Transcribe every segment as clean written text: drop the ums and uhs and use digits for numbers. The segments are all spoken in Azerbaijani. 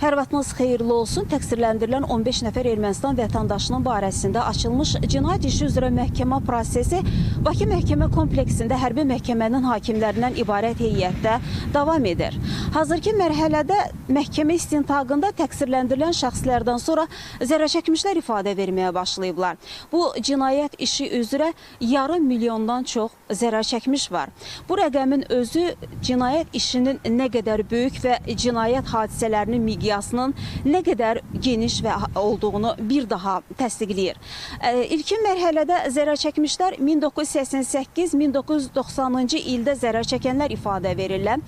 Hər vaxtınız xeyirli olsun. Təqsirləndirilən 15 nəfər Ermənistan vətəndaşının barəsində açılmış cinayət işi üzrə məhkəmə prosesi Bakı məhkəmə kompleksində hərbi məhkəmənin hakimlərindən ibarət heyətdə davam edir. Hazırki mərhələdə məhkəmə istintaqında təqsirləndirilən şəxslərdən sonra zərərçəkmişlər ifadə verməyə başlayıblar. Bu cinayət işi üzrə yarım milyondan çox zərərçəkmiş var. Bu rəqəmin özü cinayət işinin nə qədər böyük və cinayət hadisələrinin miqyasının nə qədər geniş və olduğunu bir daha təsdiqləyir. İlkin mərhələdə zərərçəkmişlər 1988-1990-cı ildə zərərçəkənlər ifadə verirlər.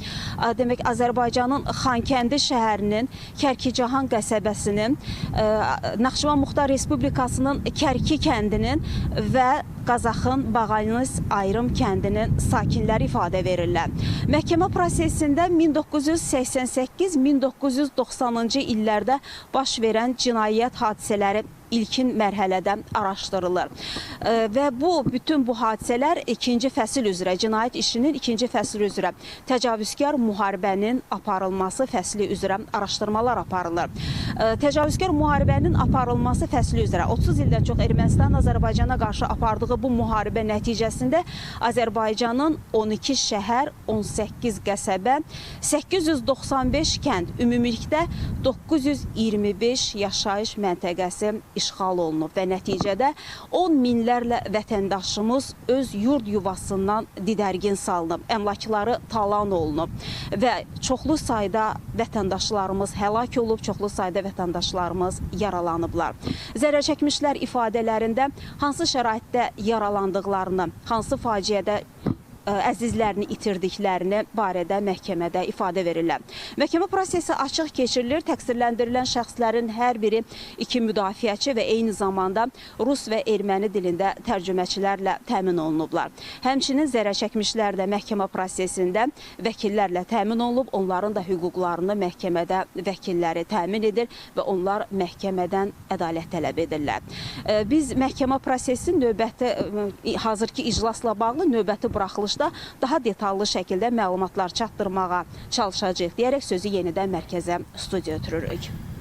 Demək, Azərbaycanın Xankəndi şəhərinin, Kərkicahan qəsəbəsinin, Naxçıvan Muxtar Respublikasının Kərki kəndinin və Qazaxın Bağanis ayrım kəndinin sakinləri ifadə verirlər. Məhkəmə prosesində 1988-1990-cı illərdə baş verən cinayət hadisələri ilkin mərhələdə araşdırılır. Və bütün bu hadisələr ikinci fəsil üzrə, cinayət işinin ikinci fəsil üzrə, təcavüzkar müharibənin aparılması fəsli üzrə araşdırmalar aparılır. Təcavüzkar müharibənin aparılması fəsli üzrə 30 ildən çox Ermənistan Azərbaycana qarşı apardığı bu müharibə nəticəsində Azərbaycanın 12 şəhər, 18 qəsəbə, 895 kənd, ümumilikdə 925 yaşayış məntəqəsi işğal olunub və nəticədə 10 minlərlə vətəndaşımız öz yurd yuvasından didərgin salınıb, əmlakları talan olunub və çoxlu sayda vətəndaşlarımız həlak olub, çoxlu sayda vətəndaşlarımız yaralanıblar. Zərərçəkmişlər ifadələrində hansı şəraitdə yaralandıqlarını, hansı faciədə əzizlərini itirdiklərini barədə məhkəmədə ifadə verirlər. Məhkəmə prosesi açıq keçirilir. Təqsirləndirilən şəxslərin hər biri iki müdafiəçi və eyni zamanda rus və erməni dilində tərcüməçilərlə təmin olunublar. Həmçinin zərərçəkmişlər də məhkəmə prosesində vəkillərlə təmin olunub. Onların da hüquqlarını məhkəmədə vəkilləri təmin edir və onlar məhkəmədən ədalət tələb edirlər. Biz məhkəmə prosesinin növbəti, hazırki iclasla bağlı növbəti buraxılış daha detallı şəkildə məlumatlar çatdırmağa çalışacağıq deyərək sözü yenidən mərkəzə studiya ötürürük.